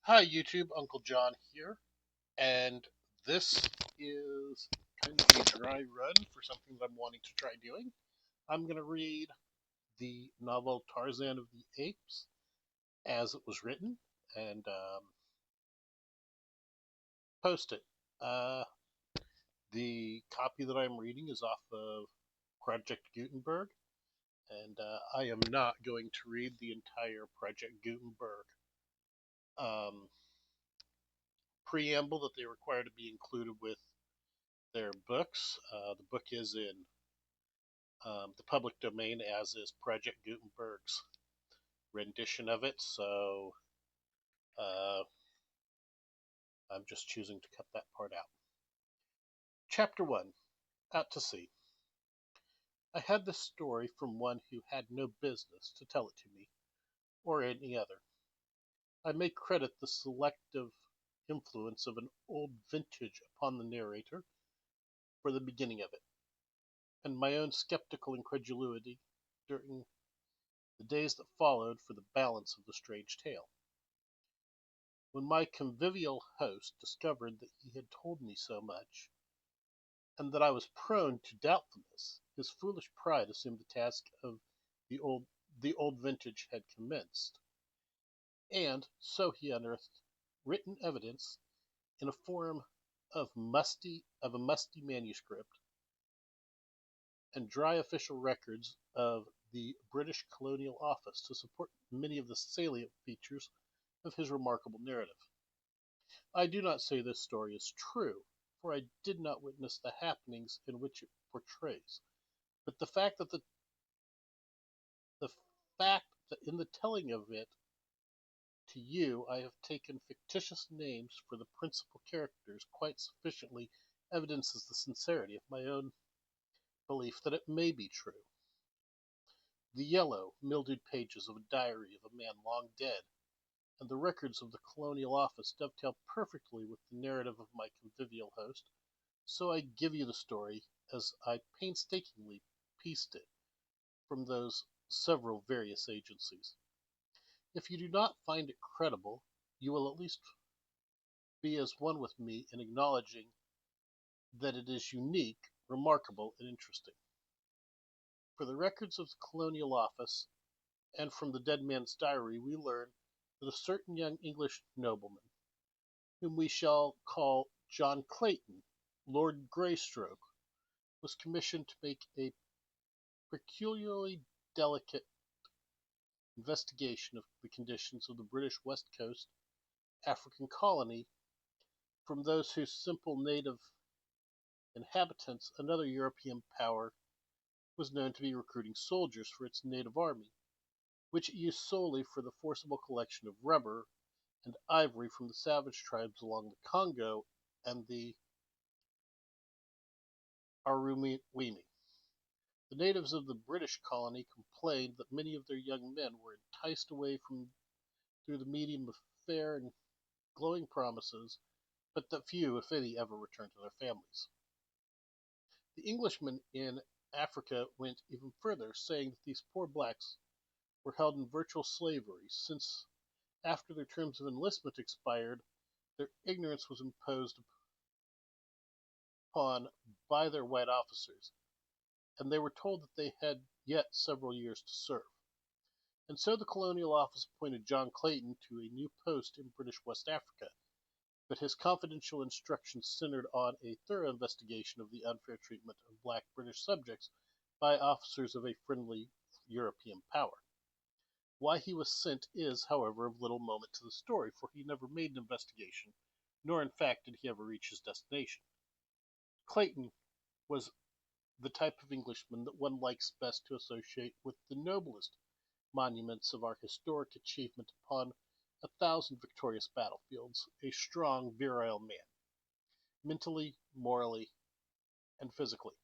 Hi YouTube, Uncle John here, and this is kind of a dry run for something that I'm wanting to try doing. I'm going to read the novel Tarzan of the Apes as it was written and post it. Uh, the copy that I'm reading is off of Project Gutenberg, and I am not going to read the entire Project Gutenberg um, preamble that they require to be included with their books. The book is in the public domain, as is Project Gutenberg's rendition of it. So uh, I'm just choosing to cut that part out. Chapter 1, Out to Sea. I had this story from one who had no business to tell it to me, or any other. I may credit the selective influence of an old vintage upon the narrator for the beginning of it, and my own skeptical incredulity during the days that followed for the balance of the strange tale. When my convivial host discovered that he had told me so much, and that I was prone to doubtfulness, his foolish pride assumed the task of the old the old vintage had commenced, and so he unearthed written evidence in a form of a musty manuscript and dry official records of the British Colonial Office to support many of the salient features of his remarkable narrative. I do not say this story is true, for I did not witness the happenings in which it portrays, but the fact that in the telling of it to you I have taken fictitious names for the principal characters quite sufficiently evidences the sincerity of my own belief that it may be true. The yellow, mildewed pages of a diary of a man long dead and the records of the Colonial Office dovetail perfectly with the narrative of my convivial host, so I give you the story as I painstakingly pieced it from those several various agencies. If you do not find it credible, you will at least be as one with me in acknowledging that it is unique, remarkable, and interesting. For the records of the Colonial Office and from the dead man's diary, we learn that a certain young English nobleman, whom we shall call John Clayton, Lord Greystoke, was commissioned to make a peculiarly delicate investigation of the conditions of the British West Coast African colony from those whose simple native inhabitants another European power was known to be recruiting soldiers for its native army, which it used solely for the forcible collection of rubber and ivory from the savage tribes along the Congo and the Aruwimi. The natives of the British colony complained that many of their young men were enticed away through the medium of fair and glowing promises, but that few, if any, ever returned to their families. The Englishmen in Africa went even further, saying that these poor blacks were held in virtual slavery, since after their terms of enlistment expired, their ignorance was imposed upon by their white officers, and they were told that they had yet several years to serve. And so the Colonial Office appointed John Clayton to a new post in British West Africa, but his confidential instructions centered on a thorough investigation of the unfair treatment of black British subjects by officers of a friendly European power. Why he was sent is, however, of little moment to the story, for he never made an investigation, nor in fact did he ever reach his destination. Clayton was the type of Englishman that one likes best to associate with the noblest monuments of our historic achievement upon a thousand victorious battlefields, a strong, virile man, mentally, morally, and physically.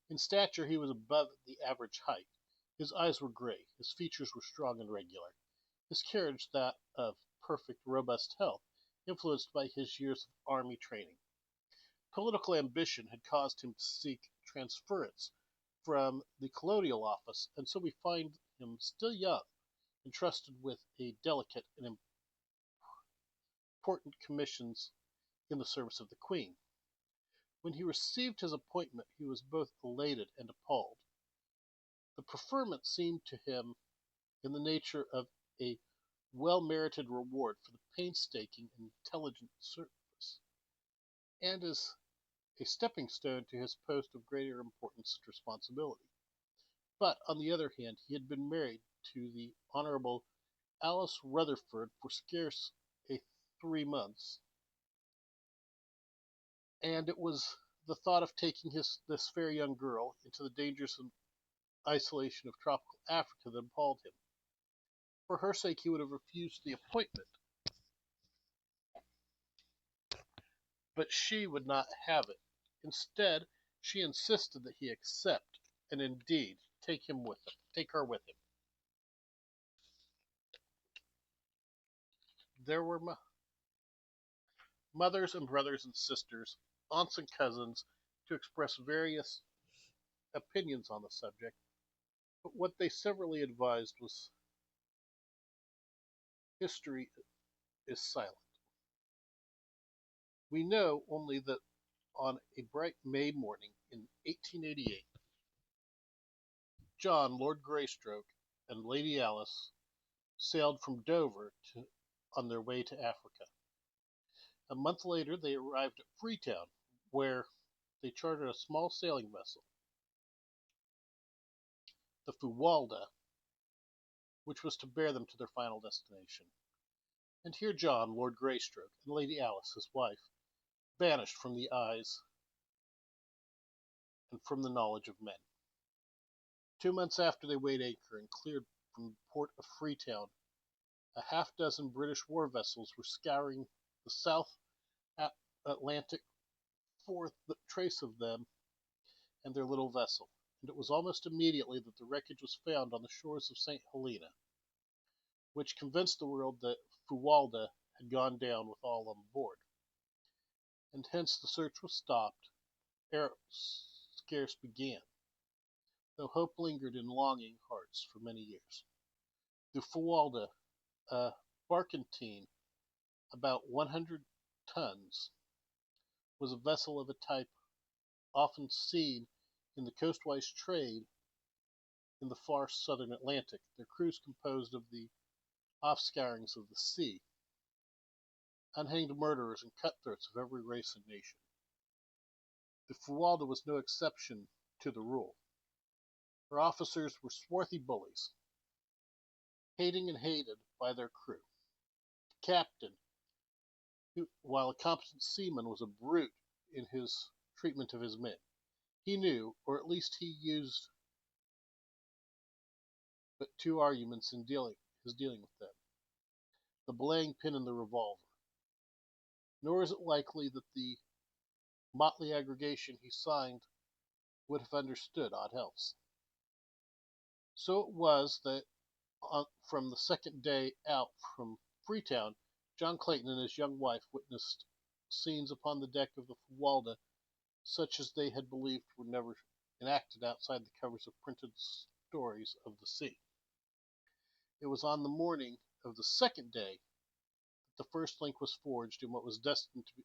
In stature he was above the average height. His eyes were gray, his features were strong and regular, his carriage that of perfect, robust health, influenced by his years of army training. Political ambition had caused him to seek transference from the Colonial Office, and so we find him still young, entrusted with a delicate and important commissions in the service of the Queen. When he received his appointment, he was both elated and appalled. The preferment seemed to him in the nature of a well-merited reward for the painstaking and intelligent service, and as a stepping stone to his post of greater importance and responsibility. But, on the other hand, he had been married to the Honourable Alice Rutherford for scarce a 3 months, and it was the thought of taking this fair young girl into the dangers and isolation of tropical Africa that appalled him. For her sake he would have refused the appointment, but she would not have it. Instead, she insisted that he accept, and indeed take her with him. There were mothers and brothers and sisters, aunts and cousins, to express various opinions on the subject, but what they severally advised was history is silent. We know only that on a bright May morning in 1888, John, Lord Greystoke, and Lady Alice sailed from Dover on their way to Africa. A month later they arrived at Freetown, where they chartered a small sailing vessel, the Fuwalda, which was to bear them to their final destination. And here John, Lord Greystoke, and Lady Alice, his wife, vanished from the eyes and from the knowledge of men. 2 months after they weighed anchor and cleared from the port of Freetown, a half-dozen British war vessels were scouring the South Atlantic for the trace of them and their little vessel, and it was almost immediately that the wreckage was found on the shores of St. Helena, which convinced the world that Fuwalda had gone down with all on board, and hence the search was stopped ere it scarce began, though hope lingered in longing hearts for many years. The Fuwalda, a barkentine about 100 tons, was a vessel of a type often seen in the coastwise trade in the far southern Atlantic, their crews composed of the offscourings of the sea, unhanged murderers and cutthroats of every race and nation. The Fuwalda was no exception to the rule. Her officers were swarthy bullies, hating and hated by their crew. The captain, who, while a competent seaman, was a brute in his treatment of his men. He knew, or at least he used but two arguments in dealing with them: the belaying pin and the revolver. Nor is it likely that the motley aggregation he signed would have understood aught else. So it was that from the second day out from Freetown, John Clayton and his young wife witnessed scenes upon the deck of the Fuwalda such as they had believed were never enacted outside the covers of printed stories of the sea. It was on the morning of the second day that the first link was forged in what was destined to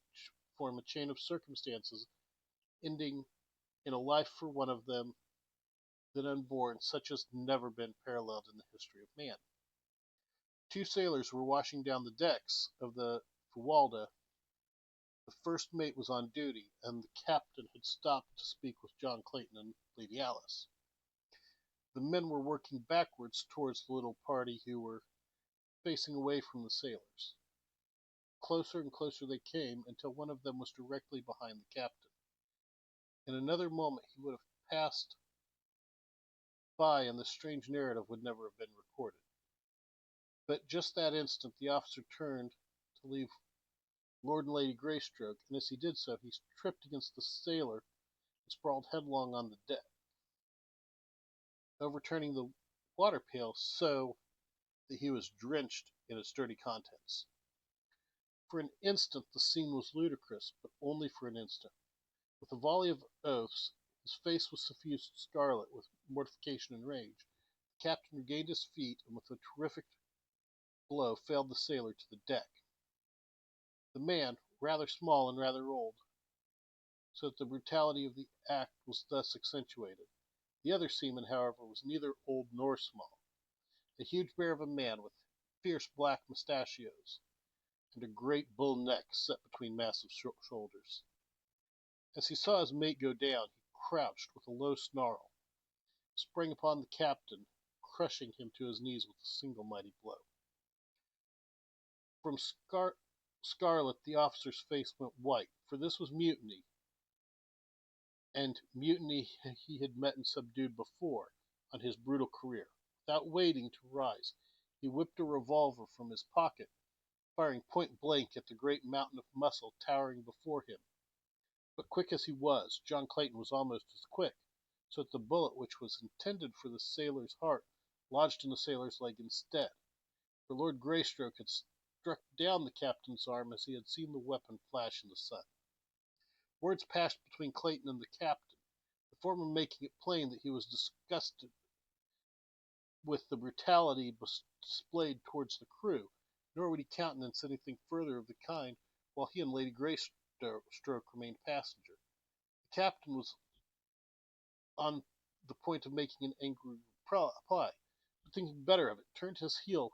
form a chain of circumstances ending in a life for one of them then unborn such as never been paralleled in the history of man. Two sailors were washing down the decks of the Fuwalda. The first mate was on duty, and the captain had stopped to speak with John Clayton and Lady Alice. The men were working backwards towards the little party who were facing away from the sailors. Closer and closer they came, until one of them was directly behind the captain. In another moment he would have passed by, and the strange narrative would never have been recorded. But just that instant the officer turned to leave Lord and Lady Greystoke, and as he did so he tripped against the sailor and sprawled headlong on the deck, overturning the water pail so that he was drenched in its dirty contents. For an instant the scene was ludicrous, but only for an instant. With a volley of oaths, his face was suffused scarlet with mortification and rage. The captain regained his feet, and with a terrific blow felled the sailor to the deck. The man, rather small and rather old, so that the brutality of the act was thus accentuated. The other seaman, however, was neither old nor small, a huge bear of a man with fierce black mustachios and a great bull neck set between massive shoulders. As he saw his mate go down, he crouched with a low snarl, sprang upon the captain, crushing him to his knees with a single mighty blow. From scarlet the officer's face went white, for this was mutiny, and mutiny he had met and subdued before on his brutal career. Without waiting to rise, he whipped a revolver from his pocket, firing point blank at the great mountain of muscle towering before him. But quick as he was, John Clayton was almost as quick, so that the bullet which was intended for the sailor's heart lodged in the sailor's leg instead, for Lord Greystoke had struck down the captain's arm as he had seen the weapon flash in the sun. Words passed between Clayton and the captain, the former making it plain that he was disgusted with the brutality displayed towards the crew, nor would he countenance anything further of the kind while he and Lady Greystoke remained passenger. The captain was on the point of making an angry reply, but thinking better of it, turned his heel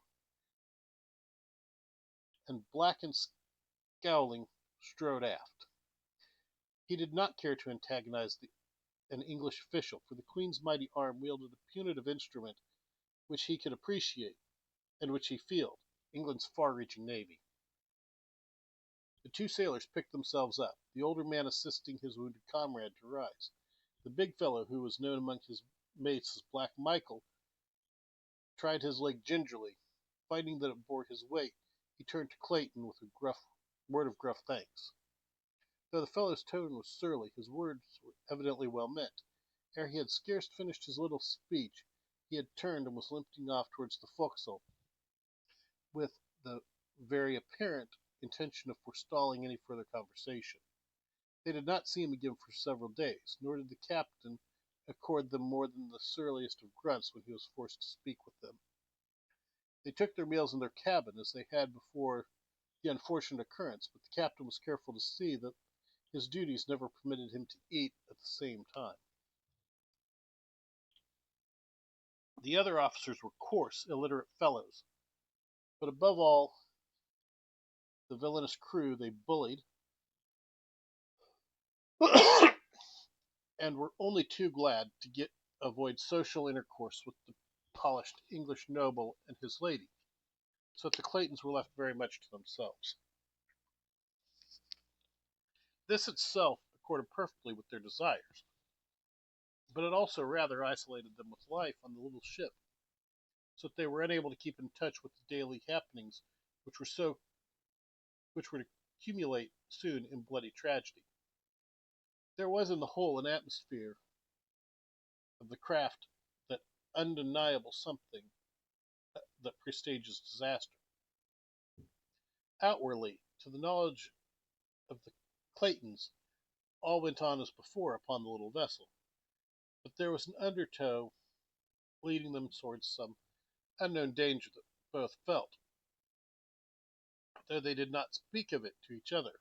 and, black and scowling, strode aft. He did not care to antagonize an English official, for the Queen's mighty arm wielded a punitive instrument which he could appreciate, and which he felt, England's far-reaching navy. The two sailors picked themselves up, the older man assisting his wounded comrade to rise. The big fellow, who was known among his mates as Black Michael, tried his leg gingerly. Finding that it bore his weight, he turned to Clayton with a word of gruff thanks. Though the fellow's tone was surly, his words were evidently well meant. Ere he had scarce finished his little speech, he had turned and was limping off towards the forecastle, with the very apparent intention of forestalling any further conversation. They did not see him again for several days, nor did the captain accord them more than the surliest of grunts when he was forced to speak with them. They took their meals in their cabin, as they had before the unfortunate occurrence, but the captain was careful to see that his duties never permitted him to eat at the same time. The other officers were coarse, illiterate fellows, but above all the villainous crew they bullied, and were only too glad to avoid social intercourse with the polished English noble and his lady, so that the Claytons were left very much to themselves. This itself accorded perfectly with their desires, but it also rather isolated them with life on the little ship, so that they were unable to keep in touch with the daily happenings which which would accumulate soon in bloody tragedy. There was in the whole an atmosphere of the craft, that undeniable something that presages disaster. Outwardly, to the knowledge of the Claytons, all went on as before upon the little vessel, but there was an undertow leading them towards some unknown danger that both felt, though they did not speak of it to each other.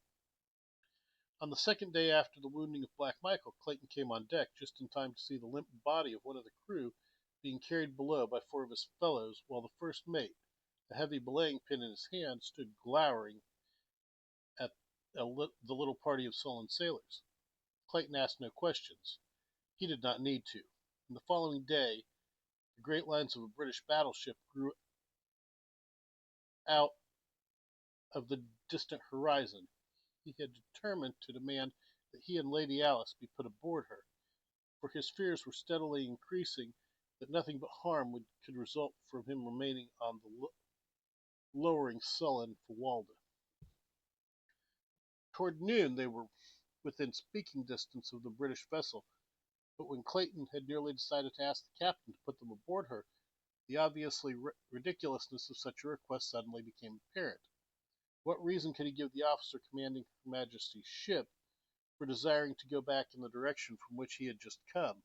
On the second day after the wounding of Black Michael, Clayton came on deck just in time to see the limp body of one of the crew being carried below by four of his fellows, while the first mate, a heavy belaying pin in his hand, stood glowering at the little party of sullen sailors. Clayton asked no questions. He did not need to. And the following day, the great lines of a British battleship grew out of the distant horizon. He had determined to demand that he and Lady Alice be put aboard her, for his fears were steadily increasing that nothing but harm could result from him remaining on the lowering sullen Fuwalda. Toward noon they were within speaking distance of the British vessel, but when Clayton had nearly decided to ask the captain to put them aboard her, the obviously ridiculousness of such a request suddenly became apparent. What reason could he give the officer commanding Her Majesty's ship for desiring to go back in the direction from which he had just come?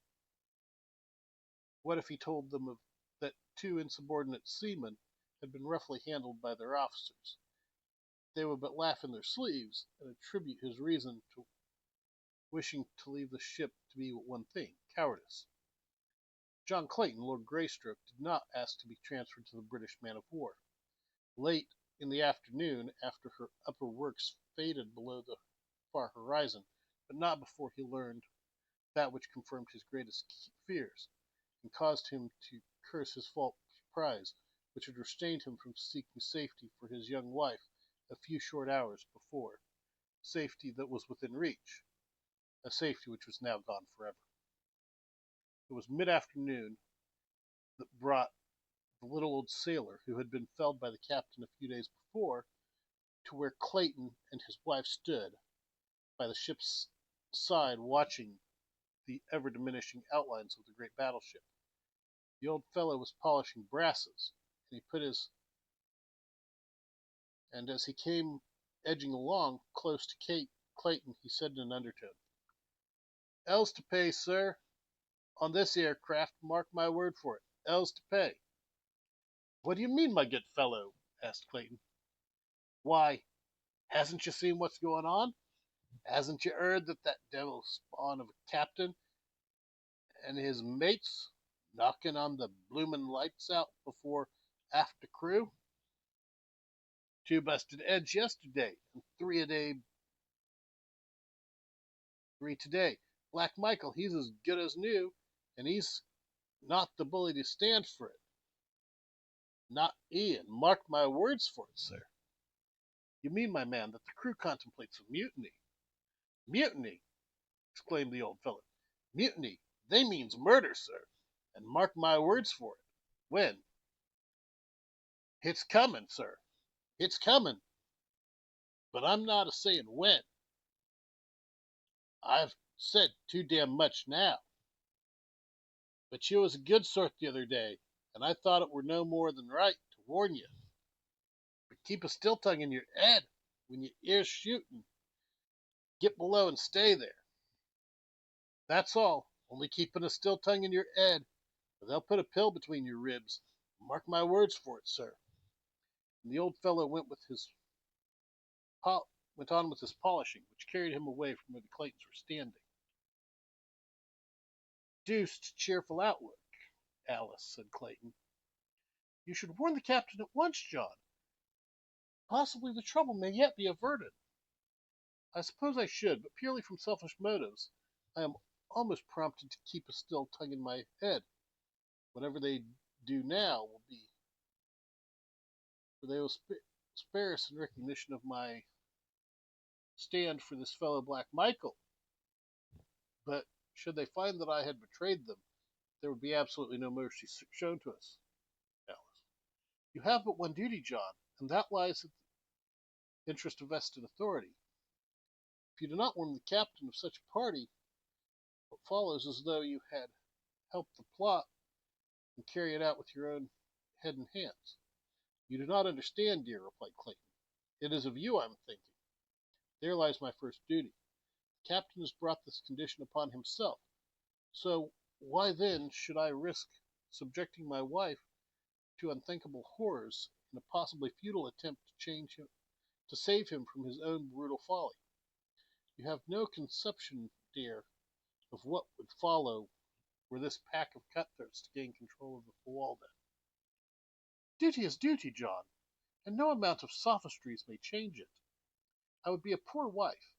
What if he told them that two insubordinate seamen had been roughly handled by their officers, they would but laugh in their sleeves, and attribute his reason to wishing to leave the ship to be one thing, cowardice. John Clayton, Lord Greystoke, did not ask to be transferred to the British man of war. Late in the afternoon, after her upper works faded below the far horizon, but not before he learned that which confirmed his greatest fears, and caused him to curse his false prize, which had restrained him from seeking safety for his young wife a few short hours before, safety that was within reach, a safety which was now gone forever. It was mid-afternoon that brought the little old sailor, who had been felled by the captain a few days before, to where Clayton and his wife stood by the ship's side watching the ever-diminishing outlines of the great battleship. The old fellow was polishing brasses, and as he came edging along close to Clayton, he said in an undertone, "L's to pay, sir, on this aircraft, mark my word for it. L's to pay." "What do you mean, my good fellow?" asked Clayton. "Why, hasn't you seen what's going on? Hasn't you heard that devil spawn of a captain and his mates knocking on the bloomin' lights out before aft the crew? 2 busted heads yesterday, and 3 today. Black Michael, he's as good as new, and he's not the bully to stand for it. Not Ian, mark my words for it, sir." "You mean, my man, that the crew contemplates a mutiny?" "Mutiny!" exclaimed the old fellow. "Mutiny! They means murder, sir, and mark my words for it. When? It's comin', sir. It's comin', but I'm not a sayin' when. I've said too damn much now. But you was a good sort the other day, and I thought it were no more than right to warn you. But keep a still tongue in your head when you 'ear shootin'. Get below and stay there. That's all, only keepin' a still tongue in your head, or they'll put a pill between your ribs. Mark my words for it, sir." And the old fellow went on with his polishing, which carried him away from where the Claytons were standing. "Deuced cheerful outlook, Alice," said Clayton. "You should warn the captain at once, John. Possibly the trouble may yet be averted." "I suppose I should, but purely from selfish motives. I am almost prompted to keep a still tongue in my head. Whatever they do now will be, for they will spare us in recognition of my stand for this fellow Black Michael. But should they find that I had betrayed them, there would be absolutely no mercy shown to us." Alice. "You have but one duty, John, and that lies in the interest of vested authority. If you do not warn the captain of such a party, what follows is as though you had helped the plot and carry it out with your own head and hands." "You do not understand, dear," replied Clayton. "It is of you I am thinking. There lies my first duty. The captain has brought this condition upon himself, so why then should I risk subjecting my wife to unthinkable horrors in a possibly futile attempt to save him from his own brutal folly? You have no conception, dear, of what would follow were this pack of cutthroats to gain control of the Fuwalda." "Duty is duty, John, and no amount of sophistries may change it. I would be a poor wife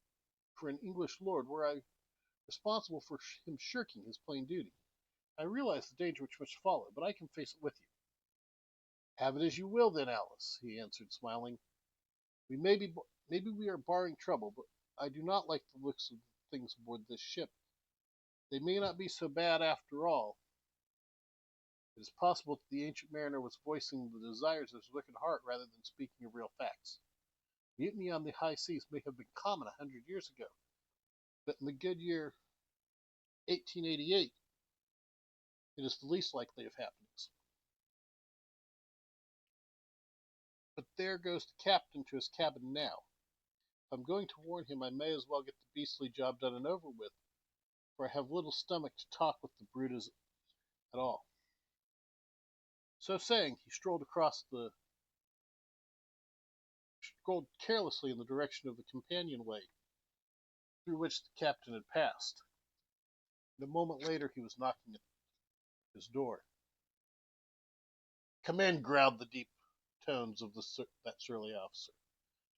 for an English lord were I responsible for him shirking his plain duty. I realize the danger which must follow, but I can face it with you." "Have it as you will, then, Alice," he answered, smiling. Maybe we are barring trouble, but I do not like the looks of things aboard this ship. They may not be so bad after all. It is possible that the ancient mariner was voicing the desires of his wicked heart rather than speaking of real facts. Mutiny on the high seas may have been common 100 years ago, but in the good year 1888 it is the least likely of happenings. But there goes the captain to his cabin now. If I'm going to warn him, I may as well get the beastly job done and over with, for I have little stomach to talk with the brutes at all." So saying, he strolled strolled carelessly in the direction of the companionway through which the captain had passed. And a moment later he was knocking at his door. "Come in," growled the deep tones of that surly officer.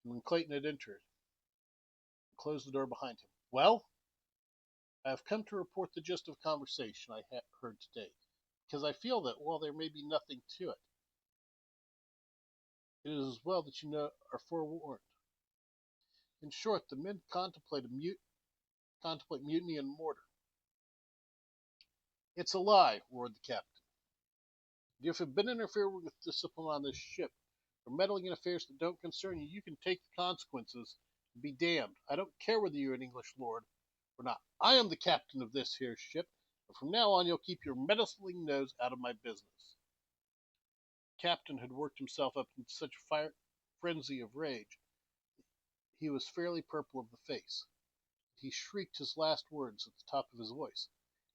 And when Clayton had entered and closed the door behind him, "Well, I have come to report the gist of a conversation I heard today, because I feel that, while there may be nothing to it, it is as well that you are forewarned. In short, the men contemplate mutiny and mortar." "It's a lie," roared the captain. "If you have been interfering with discipline on this ship, or meddling in affairs that don't concern you, you can take the consequences and be damned. I don't care whether you're an English lord or not. I am the captain of this here ship, and from now on you'll keep your meddling nose out of my business." The captain had worked himself up into such a frenzy of rage he was fairly purple of the face. He shrieked his last words at the top of his voice,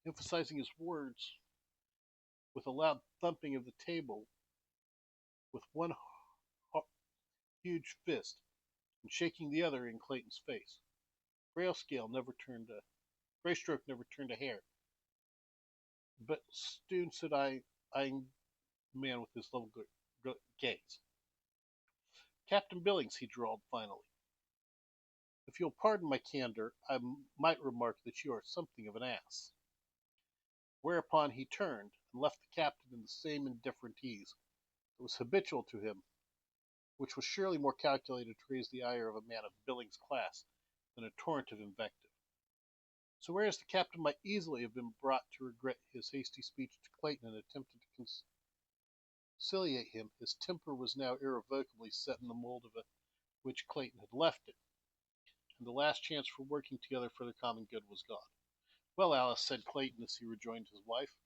emphasizing his words with a loud thumping of the table with one huge fist, and shaking the other in Clayton's face. Graystroke never turned a hair, but soon said, eyeing the man with his level gaze. "Captain Billings," he drawled finally, "if you'll pardon my candor, I might remark that you are something of an ass." Whereupon he turned and left the captain in the same indifferent ease that was habitual to him, which was surely more calculated to raise the ire of a man of Billings' class than a torrent of invective. So whereas the captain might easily have been brought to regret his hasty speech to Clayton and attempted to conciliate him, his temper was now irrevocably set in the mold of which Clayton had left it, and the last chance for working together for the common good was gone. "Well, Alice," said Clayton as he rejoined his wife,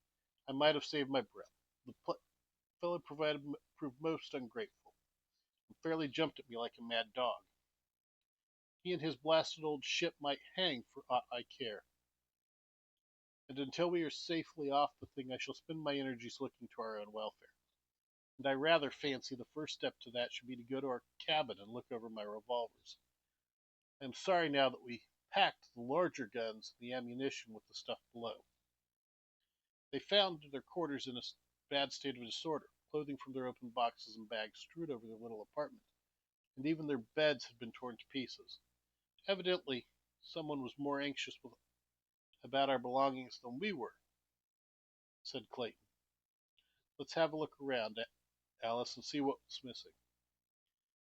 "I might have saved my breath. The fellow proved most ungrateful, and fairly jumped at me like a mad dog. He and his blasted old ship might hang for aught I care, and until we are safely off the thing I shall spend my energies looking to our own welfare. And I rather fancy the first step to that should be to go to our cabin and look over my revolvers. I am sorry now that we packed the larger guns and the ammunition with the stuff below." They found their quarters in a bad state of disorder. Clothing from their open boxes and bags strewed over their little apartment, and even their beds had been torn to pieces. Evidently, someone was more anxious about our belongings than we were, said Clayton. "Let's have a look around, Alice, and see what was missing."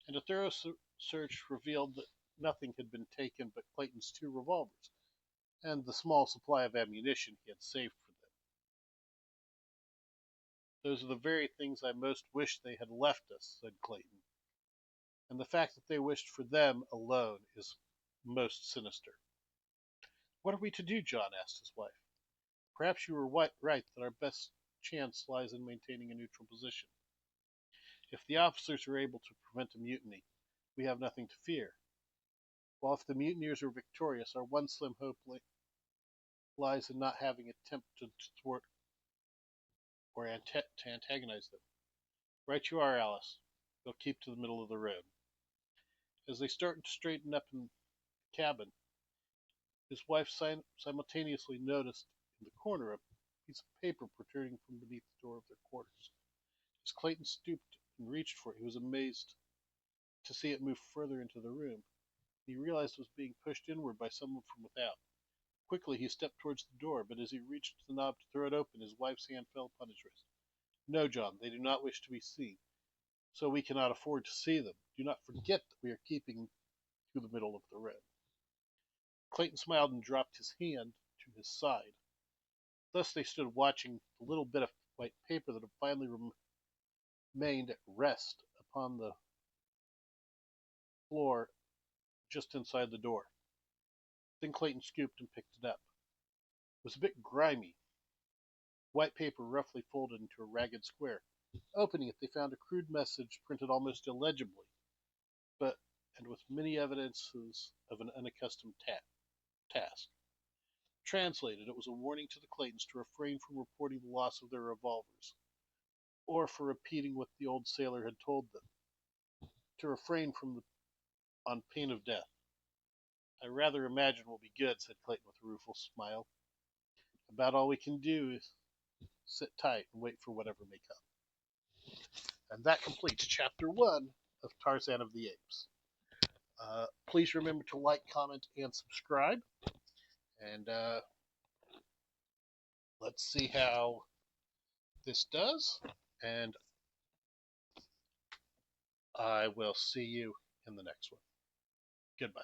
And a thorough search revealed that nothing had been taken but Clayton's 2 revolvers, and the small supply of ammunition he had saved for them. "Those are the very things I most wish they had left us," said Clayton. "And the fact that they wished for them alone is most sinister." "What are we to do, John?" asked his wife. "Perhaps you were right that our best chance lies in maintaining a neutral position. If the officers are able to prevent a mutiny, we have nothing to fear, while if the mutineers are victorious, our one slim hope lies in not having attempted to thwart or to antagonize them." "Right you are, Alice. We'll keep to the middle of the road." As they started to straighten up in the cabin, his wife simultaneously noticed in the corner a piece of paper protruding from beneath the door of their quarters. As Clayton stooped and reached for it, he was amazed to see it move further into the room. He realized it was being pushed inward by someone from without. Quickly he stepped towards the door, but as he reached the knob to throw it open, his wife's hand fell upon his wrist. "No, John, they do not wish to be seen, so we cannot afford to see them. Do not forget that we are keeping to the middle of the road." Clayton smiled and dropped his hand to his side. Thus they stood watching the little bit of white paper that had finally remained at rest upon the floor just inside the door. Then Clayton scooped and picked it up. It was a bit grimy, white paper roughly folded into a ragged square. Opening it, they found a crude message printed almost illegibly, and with many evidences of an unaccustomed task. Translated, it was a warning to the Claytons to refrain from reporting the loss of their revolvers, or for repeating what the old sailor had told them, to refrain from on pain of death. I rather imagine we'll be good, said Clayton with a rueful smile. About all we can do is sit tight and wait for whatever may come. And that completes Chapter 1 of Tarzan of the Apes. Please remember to like, comment, and subscribe. And let's see how this does. And I will see you in the next one. Goodbye.